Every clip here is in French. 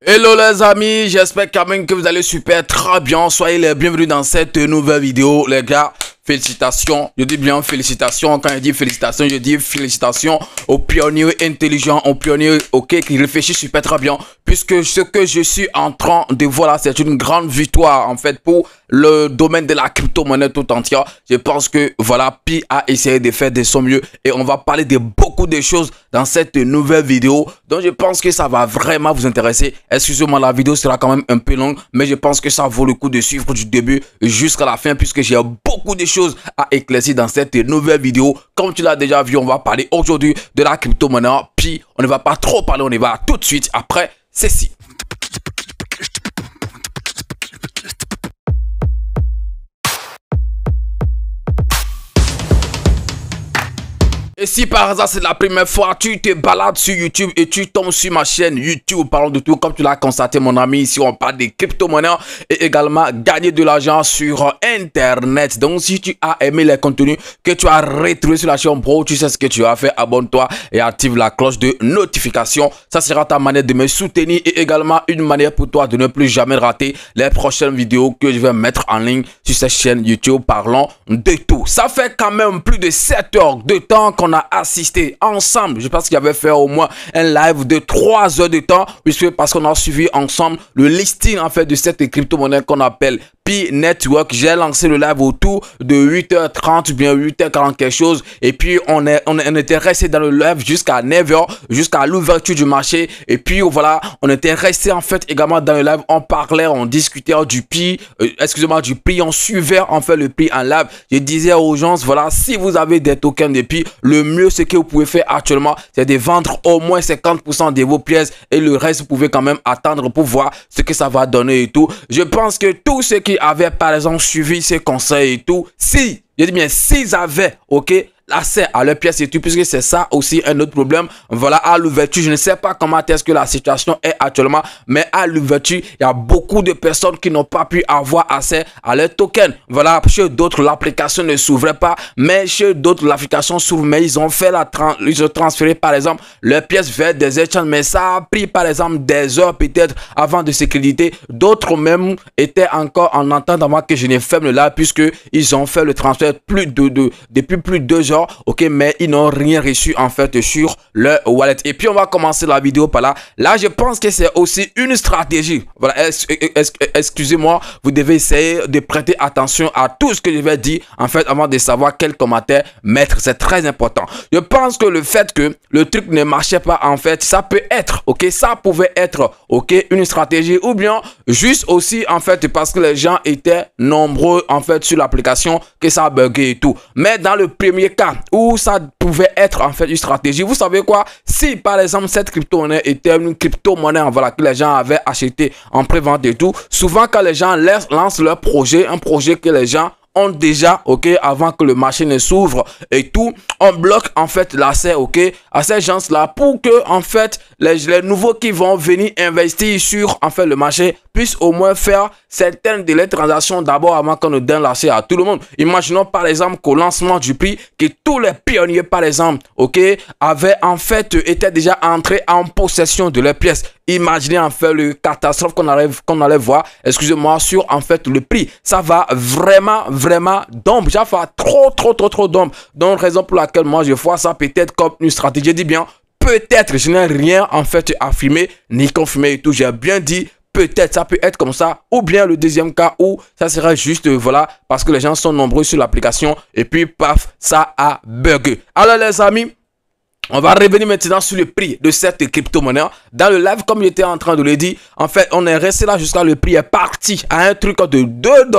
Hello les amis, j'espère quand même que vous allez super très bien. Soyez les bienvenus dans cette nouvelle vidéo les gars. Félicitations, je dis bien félicitations. Quand je dis félicitations aux pionniers intelligents, aux pionniers qui réfléchissent super très bien. Puisque ce que je suis en train de voir là, c'est une grande victoire en fait pour le domaine de la crypto-monnaie tout entière. Je pense que voilà, Pi a essayé de faire de son mieux et on va parler de beaucoup de choses dans cette nouvelle vidéo. Donc je pense que ça va vraiment vous intéresser. Excusez-moi, la vidéo sera quand même un peu longue, mais je pense que ça vaut le coup de suivre du début jusqu'à la fin puisque j'ai beaucoup de choses à éclaircir dans cette nouvelle vidéo. Comme tu l'as déjà vu, on va parler aujourd'hui de la crypto-monnaie. Puis on ne va pas trop parler, on y va tout de suite après ceci. Et si par hasard c'est la première fois, tu te balades sur YouTube et tu tombes sur ma chaîne YouTube, parlons de tout, comme tu l'as constaté mon ami, ici on parle des crypto-monnaies et également gagner de l'argent sur Internet. Donc si tu as aimé les contenus que tu as retrouvés sur la chaîne bro, tu sais ce que tu as fait, abonne-toi et active la cloche de notification. Ça sera ta manière de me soutenir et également une manière pour toi de ne plus jamais rater les prochaines vidéos que je vais mettre en ligne sur cette chaîne YouTube. Parlons de tout. Ça fait quand même plus de 7 heures de temps qu'on a assisté ensemble. Je pense qu'il y avait fait au moins un live de 3 heures de temps, puisque parce qu'on a suivi ensemble le listing en fait de cette crypto-monnaie qu'on appelle Pi Network. J'ai lancé le live autour de 8h30 bien 8h40 quelque chose, et puis on était resté dans le live jusqu'à 9h, jusqu'à l'ouverture du marché. Et puis voilà, on était resté en fait également dans le live, on parlait, on discutait du Pi, du prix, on suivait en fait le prix en live. Je disais aux gens, voilà, si vous avez des tokens de Pi, le mieux ce que vous pouvez faire actuellement, c'est de vendre au moins 50% de vos pièces et le reste vous pouvez quand même attendre pour voir ce que ça va donner et tout. Je pense que tous ceux qui avaient par exemple suivi ces conseils et tout, si, je dis bien s'ils avaient, accès à leurs pièces et tout, puisque c'est ça aussi un autre problème. Voilà, à l'ouverture, je ne sais pas comment est-ce que la situation est actuellement, mais à l'ouverture, il y a beaucoup de personnes qui n'ont pas pu avoir accès à leurs tokens. Voilà, chez d'autres, l'application ne s'ouvrait pas, mais chez d'autres, l'application s'ouvre, mais ils ont transféré par exemple leurs pièces vers des échanges, mais ça a pris par exemple des heures peut-être avant de se créditer. D'autres même étaient encore en attente avant que je ne ferme là, puisque ils ont fait le transfert depuis plus de 2 heures. Mais ils n'ont rien reçu en fait sur leur wallet. Et puis on va commencer la vidéo par là. Là, je pense que c'est aussi une stratégie. Voilà, excusez-moi, vous devez essayer de prêter attention à tout ce que je vais dire en fait avant de savoir quel commentaire mettre. C'est très important. Je pense que le fait que le truc ne marchait pas en fait, ça peut être, ça pouvait être, une stratégie, ou bien juste aussi en fait parce que les gens étaient nombreux en fait sur l'application que ça a bugué et tout. Mais dans le premier cas où ça pouvait être en fait une stratégie, vous savez quoi, si par exemple cette crypto-monnaie était une crypto-monnaie voilà, que les gens avaient acheté en pré-vente et tout, souvent quand les gens lancent leur projet, un projet que les gens ont déjà, avant que le marché ne s'ouvre et tout, on bloque en fait l'accès, à ces gens-là pour que en fait les nouveaux qui vont venir investir sur en fait le marché puissent au moins faire certaines de les transactions d'abord avant qu'on ne donne l'accès à tout le monde. Imaginons par exemple qu'au lancement du prix, que tous les pionniers par exemple, avaient en fait été déjà entrés en possession de leurs pièces. Imaginez en fait le catastrophe qu'on allait voir, excusez-moi, sur en fait le prix. Ça va vraiment d'ombre, ça va trop d'ombre. Donc raison pour laquelle moi je vois ça peut-être comme une stratégie. Je dis bien peut-être, je n'ai rien en fait affirmé ni confirmé et tout, j'ai bien dit peut-être, ça peut être comme ça, ou bien le deuxième cas où ça sera juste, voilà, parce que les gens sont nombreux sur l'application et puis paf, ça a bugué. Alors les amis, on va revenir maintenant sur le prix de cette crypto-monnaie. Dans le live, comme j'étais en train de le dire, en fait, on est resté là jusqu'à le prix est parti à un truc de 2 $.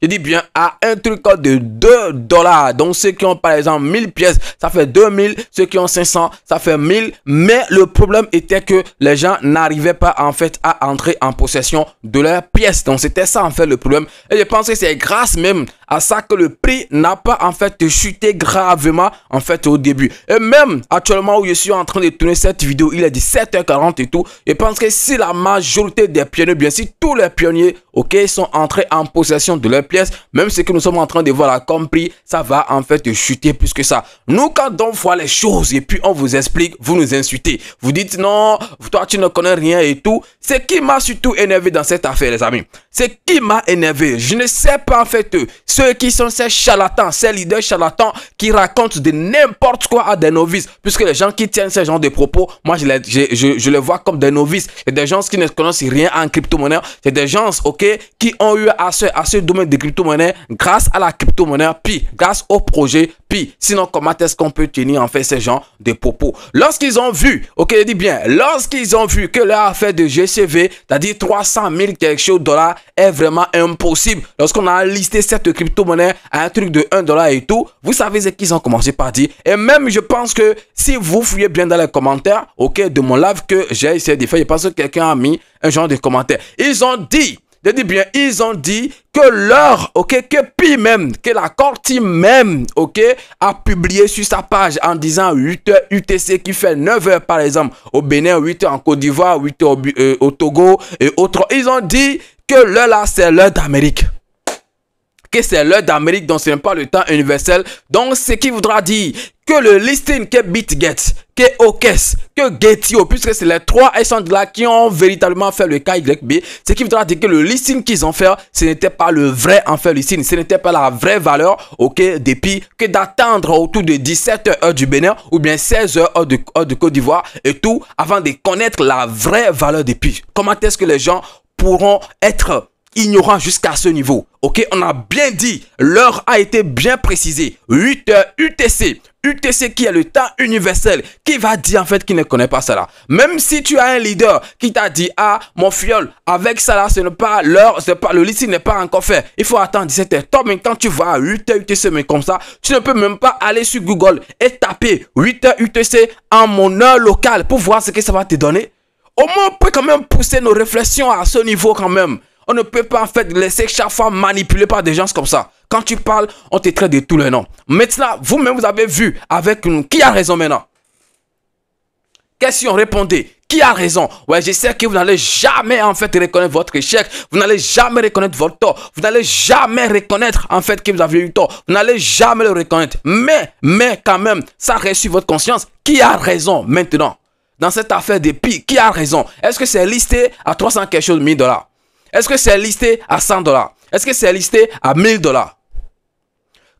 Je dis bien à un truc de 2 $. Donc, ceux qui ont par exemple 1000 pièces, ça fait 2000. Ceux qui ont 500, ça fait 1000. Mais le problème était que les gens n'arrivaient pas en fait à entrer en possession de leurs pièces. Donc, c'était ça en fait le problème. Et je pense que c'est grâce même à ça que le prix n'a pas en fait chuté gravement en fait au début. Et même actuellement où je suis en train de tourner cette vidéo, il est 17h40 et tout. Je pense que si la majorité des pionniers, bien si tous les pionniers, ok, sont entrés en possession de leurs pièces, même ce que nous sommes en train de voir là comme prix, ça va en fait chuter plus que ça. Nous, quand on voit les choses et puis on vous explique, vous nous insultez. Vous dites non, toi tu ne connais rien et tout. C'est qui m'a surtout énervé dans cette affaire, les amis. C'est qui m'a énervé. Je ne sais pas en fait ceux qui sont ces charlatans, ces leaders charlatans qui racontent de n'importe quoi à des novices. Puisque les gens qui tiennent ce genre de propos, moi je les vois comme des novices. C'est des gens qui ne connaissent rien en crypto-monnaie. C'est des gens, ok, qui ont eu à ce domaine de crypto-monnaie grâce à la crypto-monnaie, puis grâce au projet, puis sinon comment est-ce qu'on peut tenir en fait ces gens de propos. Lorsqu'ils ont vu, ok, je dis bien, lorsqu'ils ont vu que leur affaire de GCV, c'est-à-dire 300 000 quelque chose dollars, est vraiment impossible. Lorsqu'on a listé cette crypto-monnaie à un truc de 1 dollar et tout, vous savez ce qu'ils ont commencé par dire. Et même, je pense que si vous fouillez bien dans les commentaires, ok, de mon live que j'ai essayé de faire, je pense que quelqu'un a mis un genre de commentaire. Ils ont dit, je dis bien, ils ont dit que leur, ok, que Pi même, que la Core Team même, ok, a publié sur sa page en disant 8h UTC qui fait 9h par exemple au Bénin, 8h en Côte d'Ivoire, 8h au Togo et autres. Ils ont dit que l'heure là, c'est l'heure d'Amérique. Que c'est l'heure d'Amérique, donc ce n'est pas le temps universel. Donc, ce qui voudra dire que le listing que BitGet, que OKES, que Getio, puisque c'est les trois essents là qui ont véritablement fait le KYB, ce qui voudra dire que le listing qu'ils ont fait, ce n'était pas le vrai en fait listing, ce n'était pas la vraie valeur, ok, des Pi, que d'attendre autour de 17h heure du Bénin ou bien 16h heure de Côte d'Ivoire et tout, avant de connaître la vraie valeur des Pi. Comment est-ce que les gens pourront être ignorant jusqu'à ce niveau? Ok, on a bien dit, l'heure a été bien précisée, 8h UTC. UTC qui est le temps universel, qui va dire en fait qu'il ne connaît pas ça là. Même si tu as un leader qui t'a dit, ah mon fiole, avec ça là, ce n'est pas l'heure, le listing n'est pas encore fait. Il faut attendre 17h. Toi, mais quand tu vas à 8h UTC, mais comme ça, tu ne peux même pas aller sur Google et taper 8h UTC en mon heure locale pour voir ce que ça va te donner. Au moins, on peut quand même pousser nos réflexions à ce niveau quand même. On ne peut pas en fait laisser chaque fois manipuler par des gens comme ça. Quand tu parles, on te traite de tous les noms. Maintenant, vous-même, vous avez vu avec nous. Qui a raison maintenant? Question, répondez. Qui a raison? Ouais, je sais que vous n'allez jamais en fait reconnaître votre échec. Vous n'allez jamais reconnaître votre tort. Vous n'allez jamais reconnaître en fait que vous avez eu tort. Vous n'allez jamais le reconnaître. Mais quand même, ça reste sur votre conscience. Qui a raison maintenant? Dans cette affaire des Pi, qui a raison? Est-ce que c'est listé à 300 quelque chose $1000? Est-ce que c'est listé à 100 $? Est-ce que c'est listé à 1000 $?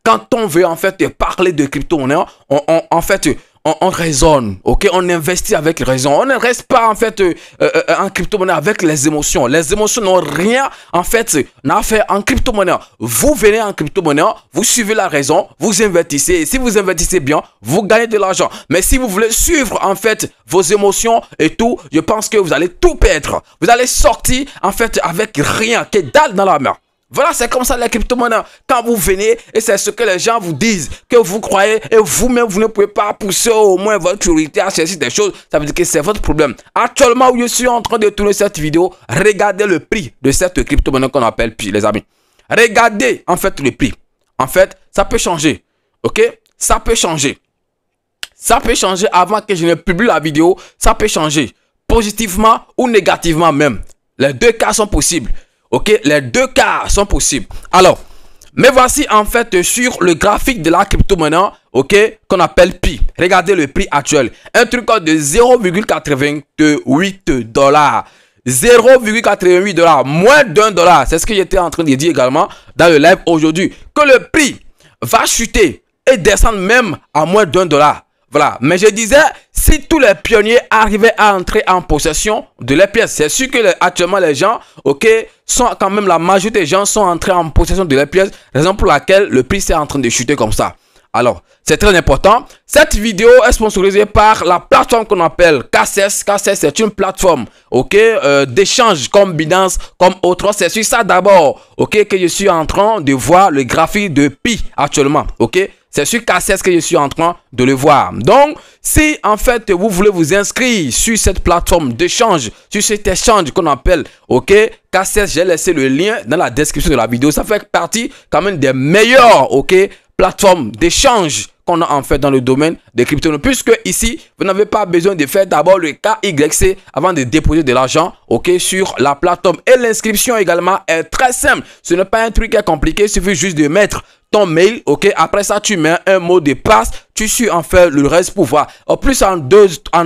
Quand on veut en fait parler de crypto-monnaie, on raisonne, ok? On investit avec raison. On ne reste pas en fait en crypto-monnaie avec les émotions. Les émotions n'ont rien en fait à faire en crypto-monnaie. Vous venez en crypto-monnaie, vous suivez la raison, vous investissez. Et si vous investissez bien, vous gagnez de l'argent. Mais si vous voulez suivre en fait vos émotions et tout, je pense que vous allez tout perdre. Vous allez sortir en fait avec rien, que dalle dans la main. Voilà, c'est comme ça les crypto-monnaies. Quand vous venez, et c'est ce que les gens vous disent, que vous croyez, et vous-même, vous ne pouvez pas pousser au moins votre curiosité à chercher des choses, ça veut dire que c'est votre problème. Actuellement, où je suis en train de tourner cette vidéo, regardez le prix de cette crypto-monnaie qu'on appelle Pi, les amis. Regardez, en fait, le prix. En fait, ça peut changer. Ok? Ça peut changer. Ça peut changer avant que je ne publie la vidéo. Ça peut changer. Positivement ou négativement même. Les deux cas sont possibles. Ok, les deux cas sont possibles. Alors, mais voici en fait sur le graphique de la crypto-monnaie, ok, qu'on appelle Pi. Regardez le prix actuel. Un truc de 0,88 $. 0,88 $, moins d'1 $. C'est ce que j'étais en train de dire également dans le live aujourd'hui. Que le prix va chuter et descendre même à moins d'1 $. Voilà, mais je disais, si tous les pionniers arrivaient à entrer en possession de les pièces, c'est sûr que actuellement les gens, ok, sont quand même, la majorité des gens sont entrés en possession de les pièces, raison pour laquelle le prix est en train de chuter comme ça. Alors, c'est très important. Cette vidéo est sponsorisée par la plateforme qu'on appelle KCS. KCS, c'est une plateforme, ok, d'échange comme Binance, comme autre. C'est sur ça d'abord, ok, que je suis en train de voir le graphique de Pi actuellement, ok. C'est sur KCS que je suis en train de le voir. Donc, si en fait vous voulez vous inscrire sur cette plateforme d'échange, sur cet échange qu'on appelle, ok, KCS, j'ai laissé le lien dans la description de la vidéo. Ça fait partie quand même des meilleures, ok, plateformes d'échange qu'on a en fait dans le domaine des crypto-monnaies. Puisque ici, vous n'avez pas besoin de faire d'abord le KYC avant de déposer de l'argent, ok, sur la plateforme. Et l'inscription également est très simple. Ce n'est pas un truc qui est compliqué. Il suffit juste de mettre ton mail, ok. Après ça, tu mets un mot de passe. Tu suis en fait le reste pour voir. En plus, en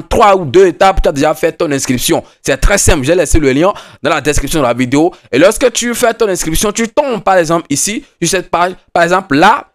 3 ou 2 étapes, tu as déjà fait ton inscription. C'est très simple. J'ai laissé le lien dans la description de la vidéo. Et lorsque tu fais ton inscription, tu tombes par exemple ici sur cette page. Par exemple, là,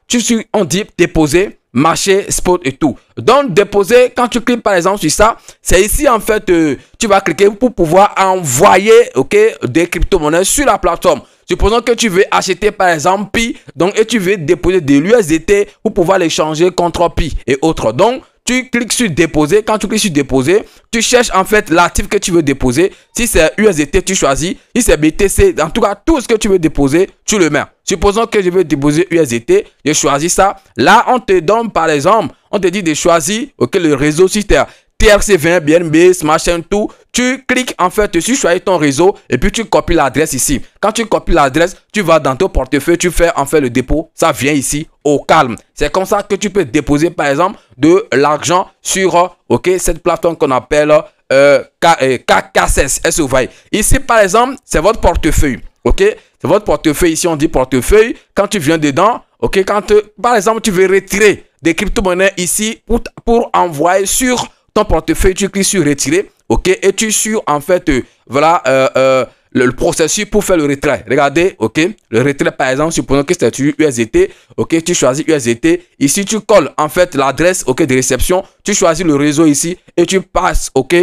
on dit déposer, marché, spot et tout. Donc, déposer, quand tu cliques par exemple sur ça, c'est ici en fait, tu vas cliquer pour pouvoir envoyer, ok, des crypto-monnaies sur la plateforme. Supposons que tu veux acheter par exemple Pi, donc et tu veux déposer de l'USDT pour pouvoir l'échanger contre Pi et autres. Donc, tu cliques sur déposer. Quand tu cliques sur déposer, tu cherches en fait l'actif que tu veux déposer. Si c'est USDT, tu choisis. Si c'est BTC, en tout cas, tout ce que tu veux déposer, tu le mets. Supposons que je veux déposer USDT, je choisis ça. Là, on te donne par exemple, on te dit de choisir ok, le réseau si tu TRC20, BNB, machin, tout. Tu cliques en fait sur choisir ton réseau et puis tu copies l'adresse ici. Quand tu copies l'adresse, tu vas dans ton portefeuille, tu fais en fait le dépôt. Ça vient ici au calme. C'est comme ça que tu peux déposer par exemple de l'argent sur ok, cette plateforme qu'on appelle KKSS. Est-ce que vous voyez? Ici par exemple, c'est votre portefeuille. Ok, c'est votre portefeuille. Ici on dit portefeuille. Quand tu viens dedans, ok, quand par exemple tu veux retirer des crypto-monnaies ici pour envoyer sur ton portefeuille, tu cliques sur retirer, ok, et tu suis en fait, voilà, le processus pour faire le retrait. Regardez, ok, le retrait par exemple, supposons que c'est USDT, ok, tu choisis USDT, ici tu colles en fait l'adresse, ok, de réception, tu choisis le réseau ici et tu passes, ok,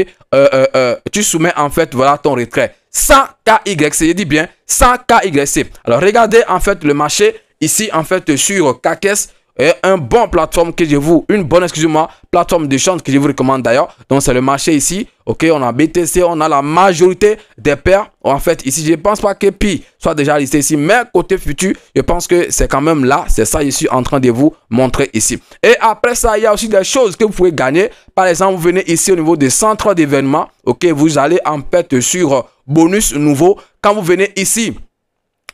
tu soumets en fait, voilà, ton retrait. Sans KYC, je dis bien, sans KYC. Alors regardez en fait le marché ici en fait sur KKS. Et un bon plateforme que je vous, une bonne, excusez-moi, plateforme de change que je vous recommande d'ailleurs. Donc c'est le marché ici, ok, on a BTC, on a la majorité des paires. En fait ici, je ne pense pas que Pi soit déjà listé ici, mais côté futur, je pense que c'est quand même là, c'est ça que je suis en train de vous montrer ici. Et après ça, il y a aussi des choses que vous pouvez gagner. Par exemple, vous venez ici au niveau des centres d'événements, ok, vous allez en fait sur bonus nouveau. Quand vous venez ici,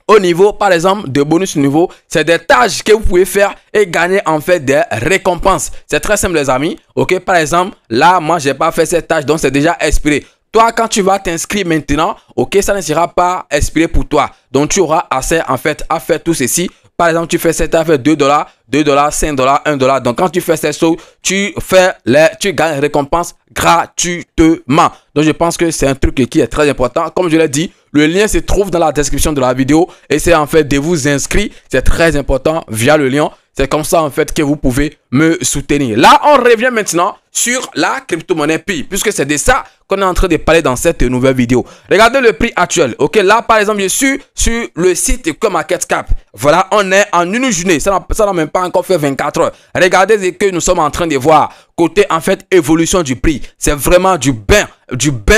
au niveau, par exemple, de bonus niveau, c'est des tâches que vous pouvez faire et gagner en fait des récompenses. C'est très simple les amis. Ok, par exemple, là, moi, j'ai pas fait cette tâche, donc c'est déjà expiré. Toi, quand tu vas t'inscrire maintenant, ok, ça ne sera pas expiré pour toi. Donc, tu auras assez en fait à faire tout ceci. Par exemple, tu fais cette affaire $2, $5, $1. Donc, quand tu fais cette chose, tu gagnes les récompenses gratuitement. Donc, je pense que c'est un truc qui est très important. Comme je l'ai dit, le lien se trouve dans la description de la vidéo. Essayez en fait de vous inscrire. C'est très important via le lien. C'est comme ça en fait que vous pouvez me soutenir. Là, on revient maintenant sur la crypto-monnaie Pi, puisque c'est de ça qu'on est en train de parler dans cette nouvelle vidéo. Regardez le prix actuel. Ok, là par exemple, je suis sur le site CoinMarketCap. Voilà, on est en une journée. Ça n'a même pas encore fait 24 heures. Regardez ce que nous sommes en train de voir. Côté en fait évolution du prix. C'est vraiment du bain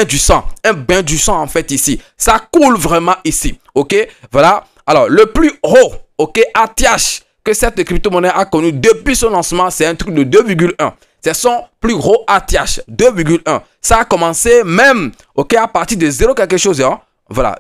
du sang. Un bain du sang en fait ici. Ça coule vraiment ici. Ok, voilà. Alors, le plus haut, ok, ATH que cette crypto-monnaie a connu depuis son lancement, c'est un truc de 2,1. C'est son plus gros ATH, 2,1. Ça a commencé même, ok, à partir de 0 quelque chose, hein. Voilà.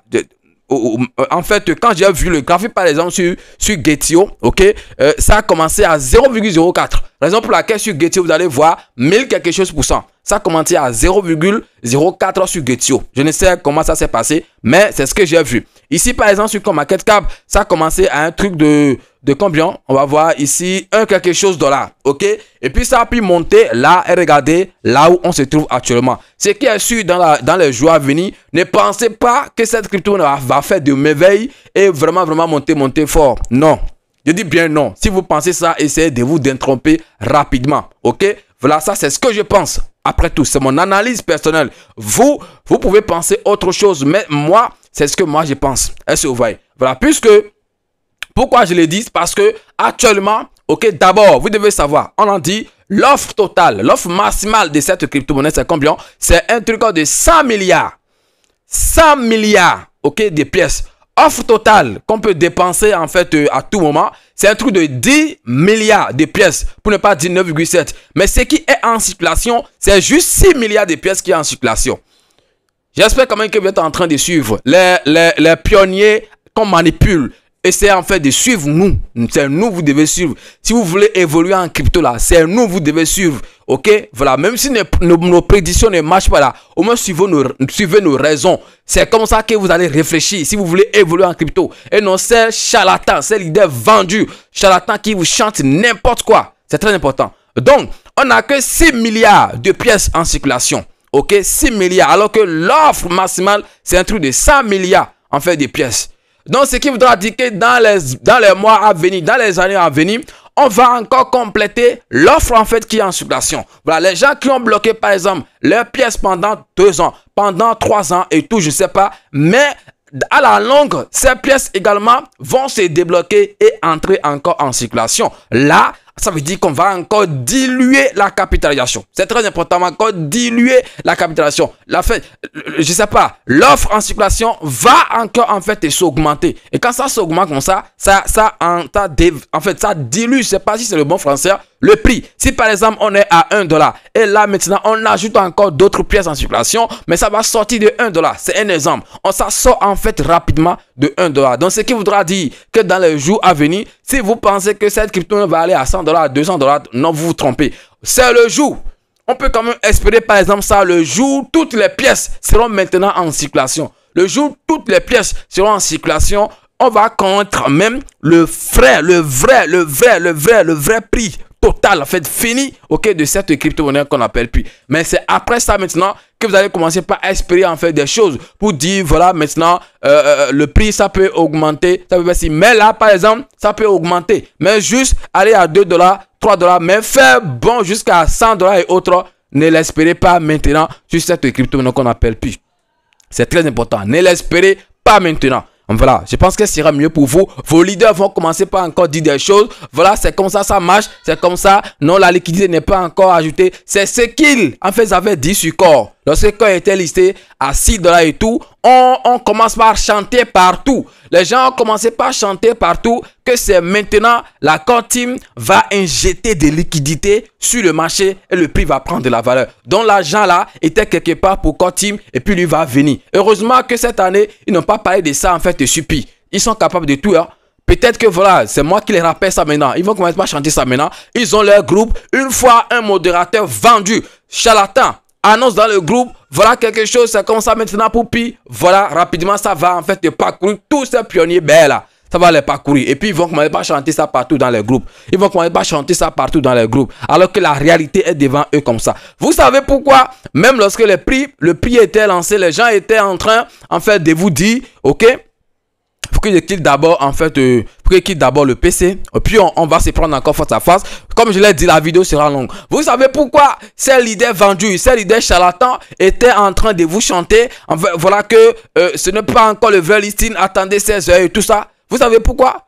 En fait, quand j'ai vu le graphique, par exemple, sur Getio, ok, ça a commencé à 0,04. Raison pour laquelle sur Getio, vous allez voir 1000 quelque chose %. Ça a commencé à 0,04 sur Getio. Je ne sais comment ça s'est passé, mais c'est ce que j'ai vu. Ici, par exemple, sur CoinMarketCap, ça a commencé à un truc de combien? On va voir ici, un quelque chose $, ok? Et puis, ça a pu monter là et regardez là où on se trouve actuellement. Ce qui est sûr dans les jours à venir, ne pensez pas que cette crypto va faire de merveilles et vraiment monter fort. Non. Je dis bien non. Si vous pensez ça, essayez de vous détromper rapidement, ok? Voilà, ça c'est ce que je pense. Après tout, c'est mon analyse personnelle. Vous pouvez penser autre chose, mais moi, c'est ce que moi je pense. Est-ce que vous voyez? Voilà, puisque, pourquoi je le dis? Parce que actuellement, ok, d'abord, vous devez savoir, on en dit, l'offre totale, l'offre maximale de cette crypto-monnaie, c'est combien? C'est un truc de 100 milliards. 100 milliards, ok, de pièces. Offre totale qu'on peut dépenser en fait à tout moment, c'est un truc de 10 milliards de pièces, pour ne pas dire 9,7. Mais ce qui est en circulation, c'est juste 6 milliards de pièces qui est en circulation. J'espère quand même que vous êtes en train de suivre les pionniers qu'on manipule. essayez en fait de suivre nous. C'est nous vous devez suivre. Si vous voulez évoluer en crypto là, c'est nous vous devez suivre. Ok, voilà, même si nos prédictions ne marchent pas là, au moins suivez nos raisons. C'est comme ça que vous allez réfléchir si vous voulez évoluer en crypto. Et non, c'est charlatan, c'est l'idée vendue, charlatan qui vous chante n'importe quoi. C'est très important. Donc, on n'a que 6 milliards de pièces en circulation. Ok, 6 milliards, alors que l'offre maximale, c'est un truc de 100 milliards en fait de pièces. Donc, ce qui voudra dire que dans les mois à venir, dans les années à venir, on va encore compléter l'offre en fait qui est en circulation. Voilà, les gens qui ont bloqué par exemple leurs pièces pendant 2 ans, pendant 3 ans et tout, je sais pas. Mais à la longue, ces pièces également vont se débloquer et entrer encore en circulation. Là, ça veut dire qu'on va encore diluer la capitalisation. C'est très important, on va encore diluer la capitalisation. Je sais pas, l'offre en circulation va encore en fait s'augmenter. Et quand ça s'augmente comme ça, en fait, ça dilue, je sais pas si c'est le bon français, le prix. Si par exemple, on est à 1 $, et là maintenant, on ajoute encore d'autres pièces en circulation, mais ça va sortir de 1 $. C'est un exemple. Ça sort en fait rapidement de 1 $. Donc, ce qui voudra dire que dans les jours à venir, si vous pensez que cette crypto va aller à 100 $, 200 $, non, vous vous trompez. C'est le jour. On peut quand même espérer par exemple ça, le jour, toutes les pièces seront maintenant en circulation. Le jour, toutes les pièces seront en circulation, on va connaître même le vrai prix total, en fait, fini, ok, de cette crypto-monnaie qu'on appelle puis. Mais c'est après ça maintenant que vous allez commencer par espérer en fait des choses pour dire, voilà, maintenant, le prix, ça peut augmenter, ça peut baisser. Mais là, par exemple, ça peut augmenter. Mais juste aller à 2 $, 3 $, mais faire bon jusqu'à 100 $ et autres, ne l'espérez pas maintenant sur cette crypto-monnaie qu'on appelle puis. C'est très important. Ne l'espérez pas maintenant. Voilà, je pense que ce sera mieux pour vous. Vos leaders vont commencer par encore dire des choses. Voilà, c'est comme ça marche. C'est comme ça. Non, la liquidité n'est pas encore ajoutée. C'est ce qu'ils, en fait, avaient dit sur Core. Lorsque Core était listé à 6 $ et tout, on commence par chanter partout. Les gens ont commencé par chanter partout que c'est maintenant la Core Team va injecter des liquidités sur le marché et le prix va prendre de la valeur. Donc l'argent là était quelque part pour Core Team et puis lui va venir. Heureusement que cette année, ils n'ont pas parlé de ça en fait de Supi. Ils sont capables de tout. Hein. Peut-être que voilà, c'est moi qui les rappelle ça maintenant. Ils vont commencer par chanter ça maintenant. Ils ont leur groupe. Une fois un modérateur vendu, charlatan, annonce dans le groupe, voilà quelque chose, c'est comme ça maintenant pour Pi. Voilà, rapidement, ça va en fait parcourir tous ces pionniers là. Ça va les parcourir. Et puis, ils vont commencer par chanter ça partout dans les groupes. Ils vont commencer par chanter ça partout dans les groupes. Alors que la réalité est devant eux comme ça. Vous savez pourquoi? Même lorsque le prix était lancé, les gens étaient en train, en fait, de vous dire, ok, faut qu'il quitte d'abord en fait d'abord le PC, et puis on va se prendre encore face à face. Comme je l'ai dit, la vidéo sera longue. Vous savez pourquoi ces leaders vendus, ces leaders charlatans étaient en train de vous chanter, en fait, voilà que ce n'est pas encore le vrai listing, attendez 16 heures et tout ça. Vous savez pourquoi?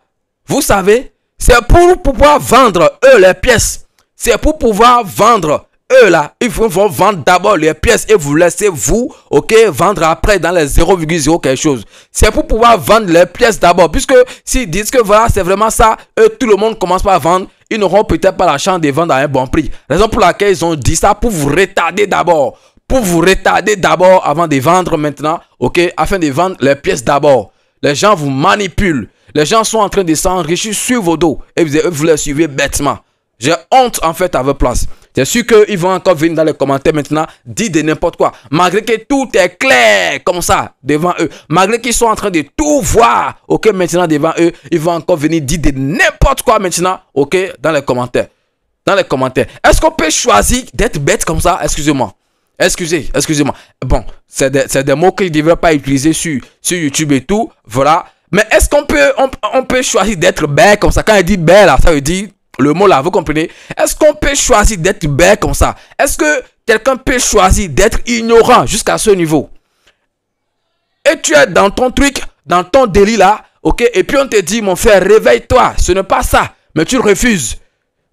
Vous savez, c'est pour pouvoir vendre eux les pièces. C'est pour pouvoir vendre eux là, ils vont vendre d'abord les pièces et vous laissez vous, ok, vendre après dans les 0,0 quelque chose. C'est pour pouvoir vendre les pièces d'abord, puisque s'ils disent que voilà, c'est vraiment ça, eux, tout le monde commence par vendre, ils n'auront peut-être pas la chance de vendre à un bon prix. Raison pour laquelle ils ont dit ça, pour vous retarder d'abord. Pour vous retarder d'abord avant de vendre maintenant, ok, afin de vendre les pièces d'abord. Les gens vous manipulent. Les gens sont en train de s'enrichir sur vos dos et vous les suivez bêtement. J'ai honte en fait à votre place. C'est sûr qu'ils vont encore venir dans les commentaires maintenant, dire de n'importe quoi. Malgré que tout est clair comme ça devant eux. Malgré qu'ils sont en train de tout voir, ok, maintenant devant eux, ils vont encore venir dire de n'importe quoi maintenant, ok, dans les commentaires. Dans les commentaires. Est-ce qu'on peut choisir d'être bête comme ça? Excusez-moi. Excusez-moi. Bon, c'est des mots qu'ils ne devraient pas utiliser sur YouTube et tout. Voilà. Mais est-ce qu'on peut choisir d'être bête comme ça? Quand il dit bête là, ça veut dire le mot là, vous comprenez? Est-ce qu'on peut choisir d'être bête comme ça? Est-ce que quelqu'un peut choisir d'être ignorant jusqu'à ce niveau? Et tu es dans ton truc, dans ton délit là, ok? Et puis on te dit, mon frère, réveille-toi. Ce n'est pas ça. Mais tu refuses.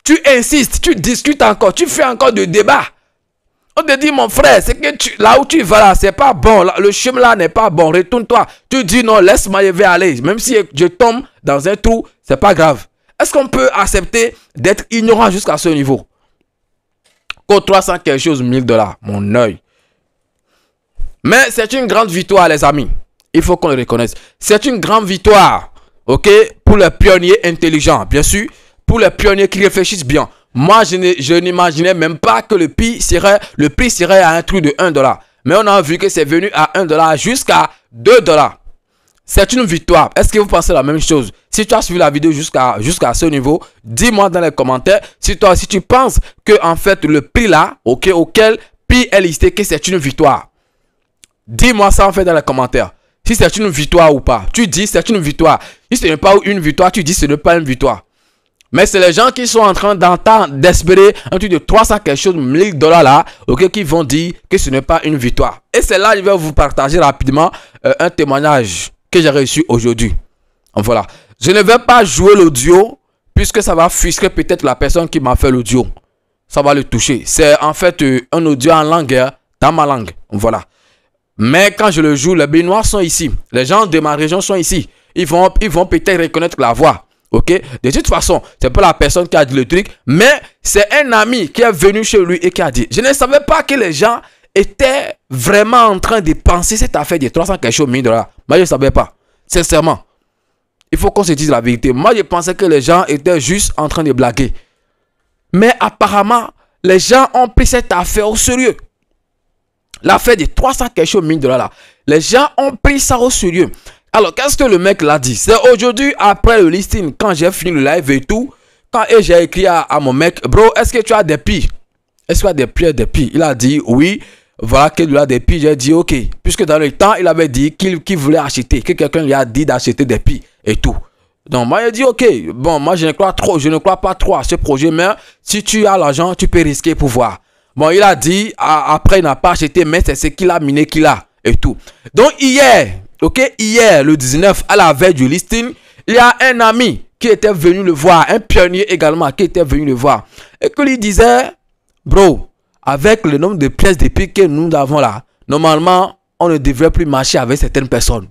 Tu insistes, tu discutes encore, tu fais encore de débats. On te dit, mon frère, c'est que là où tu vas là, c'est pas bon. Là, le chemin là n'est pas bon. Retourne-toi. Tu dis non, laisse-moi, je vais aller. Même si je tombe dans un trou, c'est pas grave. Est-ce qu'on peut accepter d'être ignorant jusqu'à ce niveau? Code 300 quelque chose, 1000 $. Mon œil. Mais c'est une grande victoire, les amis. Il faut qu'on le reconnaisse. C'est une grande victoire. ok, pour les pionniers intelligents, bien sûr, pour les pionniers qui réfléchissent bien. Moi, je n'imaginais même pas que le prix serait à un truc de 1 $. Mais on a vu que c'est venu à 1 $ jusqu'à 2 $. C'est une victoire. Est-ce que vous pensez la même chose? Si tu as suivi la vidéo jusqu'à ce niveau, dis-moi dans les commentaires si toi aussi tu penses que en fait le prix là, ok, auquel prix est listé, que c'est une victoire. Dis-moi ça en fait dans les commentaires. Si c'est une victoire ou pas. Tu dis c'est une victoire. Si ce n'est pas une victoire, tu dis ce n'est pas une victoire. Mais c'est les gens qui sont en train d'entendre, d'espérer un truc de 300 quelque chose, 1000 $ là, ok, qui vont dire que ce n'est pas une victoire. Et c'est là que je vais vous partager rapidement un témoignage que j'ai reçu aujourd'hui. Voilà. Je ne vais pas jouer l'audio puisque ça va frustrer peut-être la personne qui m'a fait l'audio. Ça va le toucher. C'est en fait un audio en langue, dans ma langue. Voilà. Mais quand je le joue, les Béninois sont ici. Les gens de ma région sont ici. Ils vont peut-être reconnaître la voix. Ok? De toute façon, c'est pas la personne qui a dit le truc, mais c'est un ami qui est venu chez lui et qui a dit. Je ne savais pas que les gens étaient vraiment en train de penser cette affaire de 300 quelque chose 1000 $. Moi, je ne savais pas. Sincèrement. Il faut qu'on se dise la vérité. Moi, je pensais que les gens étaient juste en train de blaguer. Mais apparemment, les gens ont pris cette affaire au sérieux. L'affaire de 300 quelque chose 1000 $ là. Les gens ont pris ça au sérieux. Alors, qu'est-ce que le mec l'a dit? C'est aujourd'hui, après le listing, quand j'ai fini le live et tout, quand j'ai écrit à mon mec, bro, est-ce que tu as des pieds? Est-ce que tu as des pieds, des pieds? Il a dit oui. Voilà qu'il a des pieds. J'ai dit ok. Puisque dans le temps, il avait dit qu'il voulait acheter, que quelqu'un lui a dit d'acheter des pieds et tout. Donc, moi, j'ai dit ok. Bon, moi, je ne crois pas trop à ce projet, mais si tu as l'argent, tu peux risquer pour voir. Bon, il a dit, après, il n'a pas acheté, mais c'est ce qu'il a miné qu'il a et tout. Donc, hier, ok, hier, le 19, à la veille du listing, il y a un ami qui était venu le voir, un pionnier également qui était venu le voir. Et que lui disait, bro, avec le nombre de pièces de pique que nous avons là, normalement, on ne devrait plus marcher avec certaines personnes.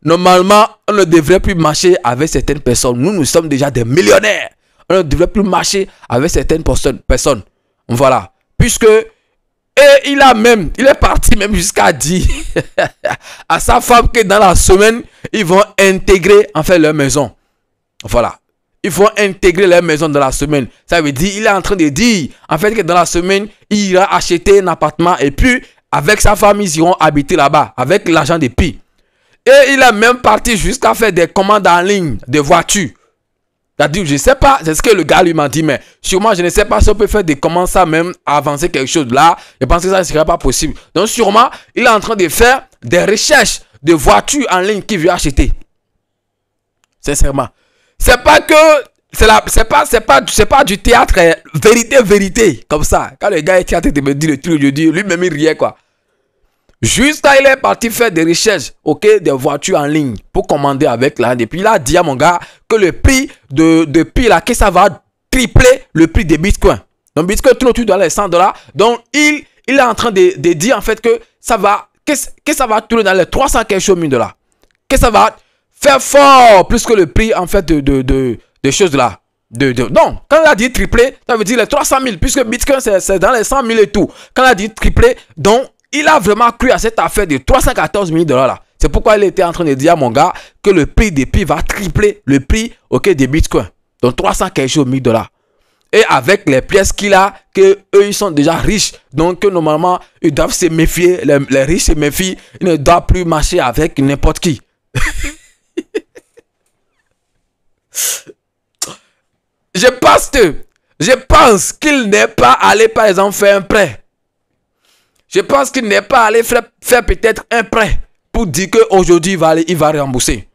Normalement, on ne devrait plus marcher avec certaines personnes. Nous sommes déjà des millionnaires. On ne devrait plus marcher avec certaines personnes. Voilà. Puisque, et il est parti même jusqu'à dire à sa femme que dans la semaine, ils vont intégrer en fait leur maison. Voilà. Ils vont intégrer leur maison dans la semaine. Ça veut dire, il est en train de dire en fait que dans la semaine, il ira acheter un appartement et puis avec sa femme, ils iront habiter là-bas avec l'argent des prix. Et il est même parti jusqu'à faire des commandes en ligne de voitures. C'est-à-dire, je ne sais pas, c'est ce que le gars lui m'a dit, mais sûrement, je ne sais pas si on peut faire des commandes ça même, avancer quelque chose là. Je pense que ça ne serait pas possible. Donc, sûrement, il est en train de faire des recherches de voitures en ligne qu'il veut acheter. Sincèrement. C'est pas que, c'est pas du théâtre, vérité, comme ça. Quand le gars est théâtre, il me dit le truc, je dis, lui-même, il riait, quoi. Juste quand il est parti faire des recherches, ok, des voitures en ligne pour commander avec là. Et puis il a dit à mon gars que le prix de prix là, que ça va tripler le prix des bitcoins. Donc bitcoin tourne autour dans les 100 $. Donc il est en train de dire en fait que ça va, que ça va tourner dans les 300 quelque chose 1000 $. Que ça va faire fort plus que le prix en fait de choses là. Non, quand il a dit tripler, ça veut dire les 300 000 puisque bitcoin c'est dans les 100 000 et tout. Quand il a dit tripler, donc il a vraiment cru à cette affaire de 314 000 $ là. C'est pourquoi il était en train de dire à mon gars que le prix des prix va tripler le prix des bitcoins. Donc 300 quelque chose 1000 $. Et avec les pièces qu'il a, que eux ils sont déjà riches. Donc normalement ils doivent se méfier. Les riches se méfient. Ils ne doivent plus marcher avec n'importe qui. Je pense qu'il n'est pas allé par exemple faire un prêt. Je pense qu'il n'est pas allé faire peut-être un prêt pour dire qu'aujourd'hui il va rembourser.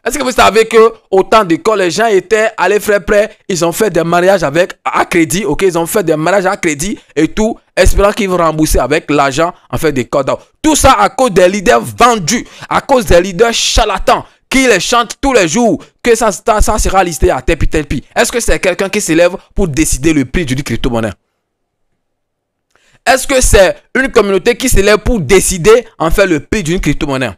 Est-ce que vous savez que autant de quand les gens étaient allés faire prêt, ils ont fait des mariages à crédit, ok, ils ont fait des mariages à crédit et tout, espérant qu'ils vont rembourser avec l'argent en fait des codes. Tout ça à cause des leaders vendus, à cause des leaders charlatans qui les chantent tous les jours que ça sera listé à tel pi. Est-ce que c'est quelqu'un qui s'élève pour décider le prix du crypto-monnaie? Est-ce que c'est une communauté qui s'élève pour décider en fait le prix d'une crypto-monnaie?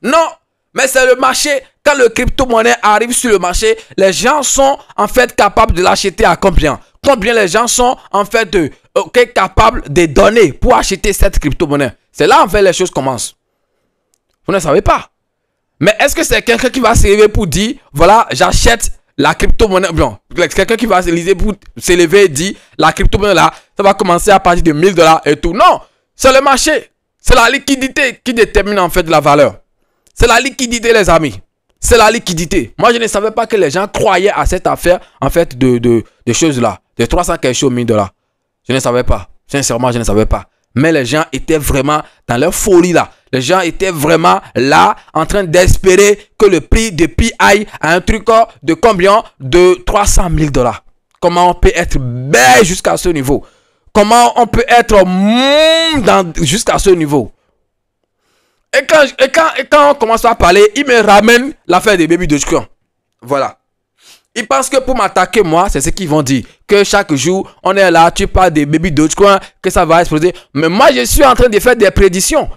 Non, mais c'est le marché. Quand le crypto-monnaie arrive sur le marché, les gens sont en fait capables de l'acheter à combien? Combien les gens sont en fait capables de donner pour acheter cette crypto-monnaie? C'est là en fait les choses commencent. Vous ne savez pas. Mais est-ce que c'est quelqu'un qui va s'élever pour dire, voilà, j'achète la crypto-monnaie? Bon, quelqu'un qui va s'élever et dire, la crypto-monnaie là, ça va commencer à partir de 1000 $ et tout. Non, c'est le marché. C'est la liquidité qui détermine en fait la valeur. C'est la liquidité, les amis. C'est la liquidité. Moi, je ne savais pas que les gens croyaient à cette affaire, en fait, de choses là. De 300 quelque chose 1000 $. Je ne savais pas. Sincèrement, je ne savais pas. Mais les gens étaient vraiment dans leur folie là. Les gens étaient vraiment là, en train d'espérer que le prix de Pi aille à un truc de combien? De 300 000 $. Comment on peut être bête jusqu'à ce niveau? Comment on peut être jusqu'à ce niveau? Et quand on commence à parler, il me ramène l'affaire des Baby Dogecoin. Voilà. Ils pensent que pour m'attaquer, moi, c'est ce qu'ils vont dire. Que chaque jour, on est là, tu parles des Baby Dogecoin, que ça va exploser. Mais moi, je suis en train de faire des prédictions.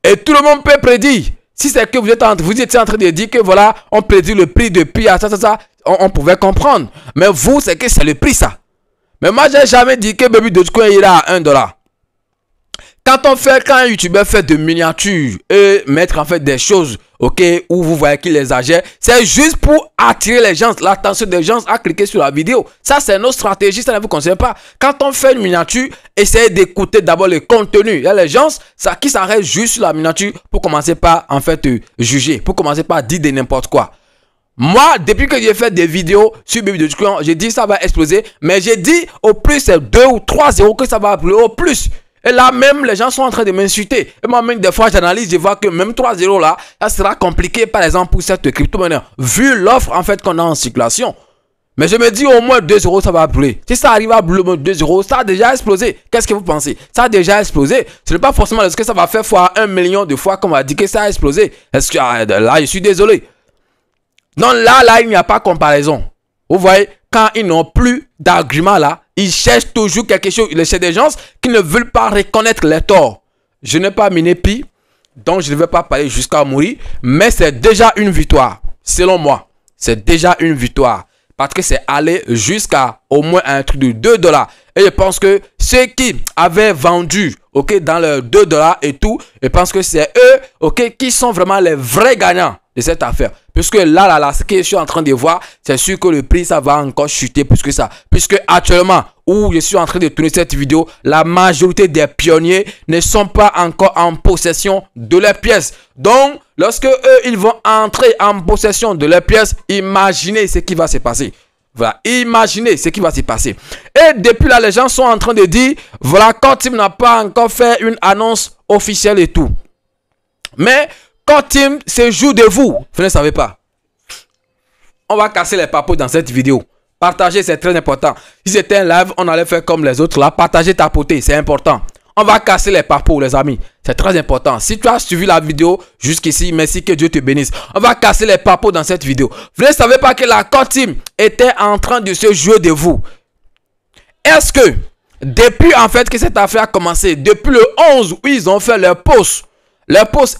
Et tout le monde peut prédire. Si c'est que vous étiez en train de dire que voilà, on prédit le prix de Pi à ça, on pouvait comprendre. Mais vous, c'est que c'est le prix ça. Mais moi, j'ai jamais dit que Baby Dogecoin ira à 1 $. Quand un youtubeur fait de miniatures et mettre en fait des choses, ok, où vous voyez qu'il exagère, c'est juste pour attirer les gens, l'attention des gens à cliquer sur la vidéo. Ça, c'est notre stratégie, ça ne vous concerne pas. Quand on fait une miniature, essayez d'écouter d'abord le contenu. Il y a les gens qui s'arrêtent juste sur la miniature pour commencer par en fait juger, pour commencer par dire de n'importe quoi. Moi, depuis que j'ai fait des vidéos sur Baby Dogecoin, j'ai dit ça va exploser, mais j'ai dit au plus c'est 2 ou 3 0 que ça va appeler au plus. Et là même, les gens sont en train de m'insulter. Et moi-même, des fois, j'analyse, je vois que même 3-0 là, ça sera compliqué, par exemple, pour cette crypto-monnaie. Vu l'offre, en fait, qu'on a en circulation. Mais je me dis, au moins 2 € ça va brûler. Si ça arrive à brûler au moins 2 €, ça a déjà explosé. Qu'est-ce que vous pensez? Ça a déjà explosé. Ce n'est pas forcément ce que ça va faire fois 1 million de fois qu'on va dire que ça a explosé. Est-ce que là, je suis désolé. Donc là, il n'y a pas comparaison. Vous voyez, quand ils n'ont plus d'argument là, ils cherchent toujours quelque chose. Ils cherchent des gens qui ne veulent pas reconnaître les torts. Je n'ai pas miné Pi, donc je ne vais pas parler jusqu'à mourir. Mais c'est déjà une victoire. Selon moi, c'est déjà une victoire. Parce que c'est allé jusqu'à au moins un truc de 2 $. Et je pense que ceux qui avaient vendu, ok, dans le 2 $ et tout, je pense que c'est eux, ok, qui sont vraiment les vrais gagnants de cette affaire. Puisque là, ce que je suis en train de voir, c'est sûr que le prix, ça va encore chuter plus que ça. Puisque actuellement, où je suis en train de tourner cette vidéo, la majorité des pionniers ne sont pas encore en possession de leurs pièces. Donc, lorsque eux, ils vont entrer en possession de leurs pièces, imaginez ce qui va se passer. Voilà, imaginez ce qui va se passer. Et depuis là, les gens sont en train de dire, voilà, Core Team n'a pas encore fait une annonce officielle et tout. Mais Core Team se joue de vous. Vous ne savez pas. On va casser les papos dans cette vidéo. Partager, c'est très important. Si c'était un live, on allait faire comme les autres là. Partager, tapoter, c'est important. On va casser les papos, les amis. C'est très important. Si tu as suivi la vidéo jusqu'ici, merci, que Dieu te bénisse. On va casser les papos dans cette vidéo. Vous ne savez pas que la Core Team était en train de se jouer de vous. Est-ce que, depuis en fait que cette affaire a commencé, depuis le 11 où ils ont fait leur post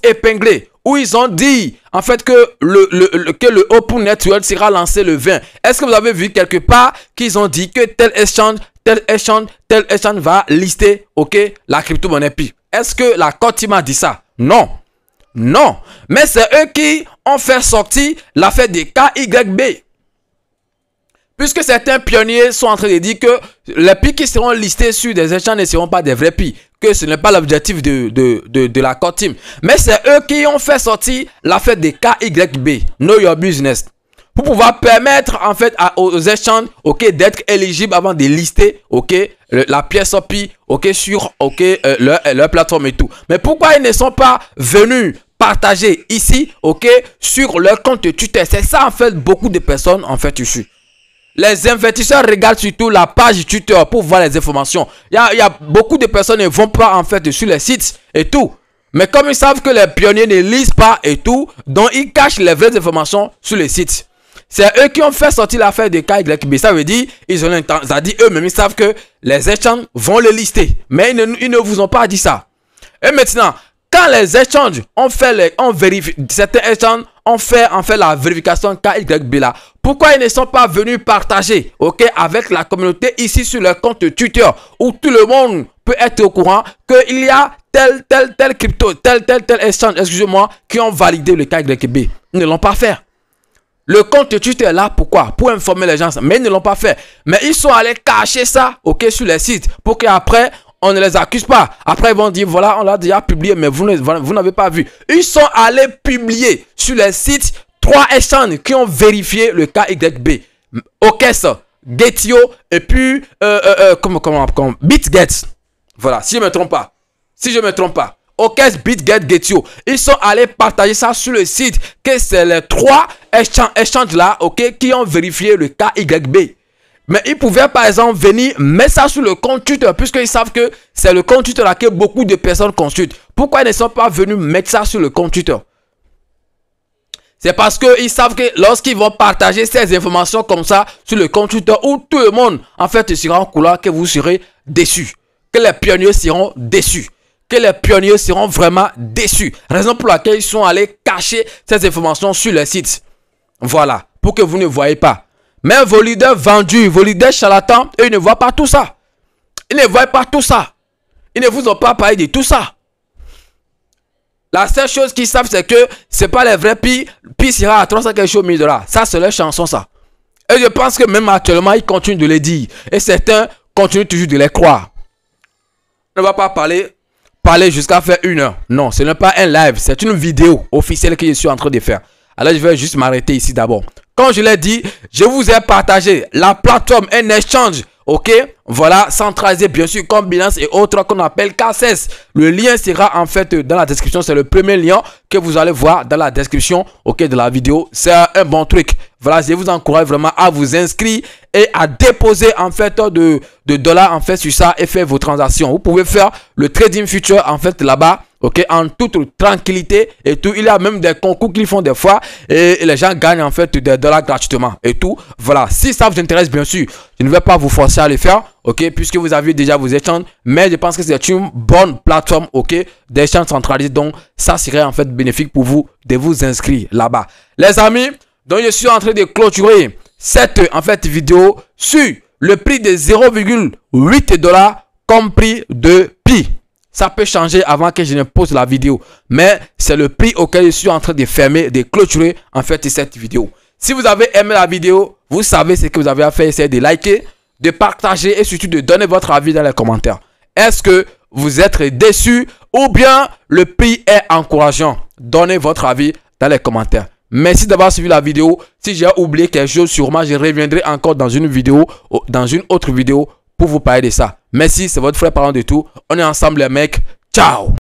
épinglé, où ils ont dit en fait que le Open Network sera lancé le 20. Est-ce que vous avez vu quelque part qu'ils ont dit que tel échange va lister, ok, la crypto-monnaie Pi? Est-ce que la Core Team a dit ça? Non. Non. Mais c'est eux qui ont fait sortir l'affaire des KYB. Puisque certains pionniers sont en train de dire que les Pi qui seront listés sur des échanges ne seront pas des vrais Pi. Que ce n'est pas l'objectif de la Core Team. Mais c'est eux qui ont fait sortir l'affaire des KYB. Know Your Business. Pour pouvoir permettre en fait aux échanges, ok, d'être éligibles avant de lister, ok, la pièce Pi, ok, sur, ok, leur plateforme et tout. Mais pourquoi ils ne sont pas venus partager ici, ok, sur leur compte Twitter? C'est ça en fait beaucoup de personnes en fait ici. Les investisseurs regardent surtout la page Twitter pour voir les informations. Il y a beaucoup de personnes ne vont pas en fait sur les sites et tout. Mais comme ils savent que les pionniers ne lisent pas et tout, donc ils cachent les vraies informations sur les sites. C'est eux qui ont fait sortir l'affaire de KYB. Ça veut dire, ils ont l'intention, ça dit eux-mêmes, ils savent que les échanges vont le lister. Mais ils ne vous ont pas dit ça. Et maintenant, quand les échanges ont fait certains échanges ont fait en fait la vérification KYB là, pourquoi ils ne sont pas venus partager, ok, avec la communauté ici sur leur compte Twitter où tout le monde peut être au courant qu'il y a tel crypto, tel exchange, excusez-moi, qui ont validé le KYB. Ils ne l'ont pas fait. Le compte Twitter est là, pourquoi? Pour informer les gens, mais ils ne l'ont pas fait. Mais ils sont allés cacher ça, ok, sur les sites, pour qu'après, on ne les accuse pas. Après, ils vont dire, voilà, on l'a déjà publié, mais vous n'avez pas vu. Ils sont allés publier sur les sites 3 exchanges qui ont vérifié le KYB. OKES, Getio et puis BitGet. Voilà, si je ne me trompe pas. Si je ne me trompe pas. OKES, BitGet, Getio. Ils sont allés partager ça sur le site. Que c'est les 3 échanges là, ok, qui ont vérifié le KYB. Mais ils pouvaient par exemple venir mettre ça sur le compte Twitter, puisqu'ils savent que c'est le compte Twitter là que beaucoup de personnes consultent. Pourquoi ils ne sont pas venus mettre ça sur le compte Twitter? C'est parce qu'ils savent que lorsqu'ils vont partager ces informations comme ça sur le compte Twitter, où tout le monde en fait sera en couleur, que vous serez déçus. Que les pionniers seront déçus. Que les pionniers seront vraiment déçus. Raison pour laquelle ils sont allés cacher ces informations sur le site. Voilà, pour que vous ne voyez pas. Mais vos leaders vendus, vos leaders charlatans, eux, ils ne voient pas tout ça. Ils ne voient pas tout ça. Ils ne vous ont pas parlé de tout ça. La seule chose qu'ils savent, c'est que ce n'est pas les vrais Pi. Pi sera à 300 quelque chose $1000. Ça, c'est leur chanson, ça. Et je pense que même actuellement, ils continuent de les dire. Et certains continuent toujours de les croire. On ne va pas parler jusqu'à faire 1 heure. Non, ce n'est pas un live. C'est une vidéo officielle que je suis en train de faire. Alors, je vais juste m'arrêter ici d'abord. Comme je l'ai dit, je vous ai partagé la plateforme, un échange, ok, voilà, centralisé bien sûr comme Binance et autres qu'on appelle KCS. Le lien sera en fait dans la description, c'est le premier lien que vous allez voir dans la description, ok, de la vidéo. C'est un bon truc. Voilà, je vous encourage vraiment à vous inscrire et à déposer en fait de dollars en fait sur ça et faire vos transactions. Vous pouvez faire le trading future en fait là-bas. Ok, en toute tranquillité et tout. Il y a même des concours qu'ils font des fois et les gens gagnent en fait des dollars gratuitement et tout. Voilà, si ça vous intéresse, bien sûr, je ne vais pas vous forcer à le faire, ok, puisque vous avez déjà vos échanges. Mais je pense que c'est une bonne plateforme, ok, d'échanges centralisés. Donc, ça serait en fait bénéfique pour vous de vous inscrire là-bas. Les amis, donc je suis en train de clôturer cette en fait vidéo sur le prix de 0,8 $ comme prix de Pi. Ça peut changer avant que je ne pose la vidéo. Mais c'est le prix auquel je suis en train de fermer, de clôturer en fait cette vidéo. Si vous avez aimé la vidéo, vous savez ce que vous avez à faire. Essayez de liker, de partager et surtout de donner votre avis dans les commentaires. Est-ce que vous êtes déçu ou bien le prix est encourageant? Donnez votre avis dans les commentaires. Merci d'avoir suivi la vidéo. Si j'ai oublié quelque chose, sûrement je reviendrai encore dans une vidéo, dans une autre vidéo pour vous parler de ça. Merci, c'est votre frère parlant de tout. On est ensemble les mecs. Ciao.